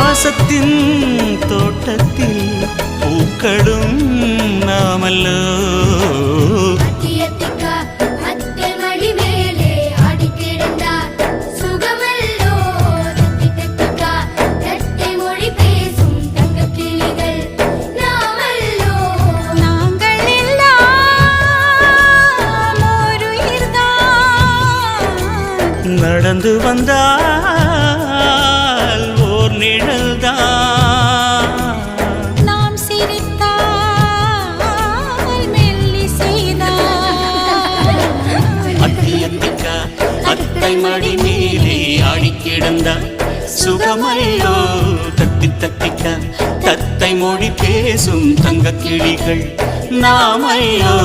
பாசத்தின் தோட்டத்தில் பூக்களும் நாமல்லோ. நடந்து வந்தால் ஓர் நிழல்தான், நாம் சிரித்தால் மெல்லி செய்தால். அத்தியத்திக்கா அத்தை மடி மேலே ஆடி கிடந்தார் சுகமல்லோ. தத்தி தத்திக்கா தத்தை மொழி பேசும் தங்க கிளிகள் நாமல்லோ.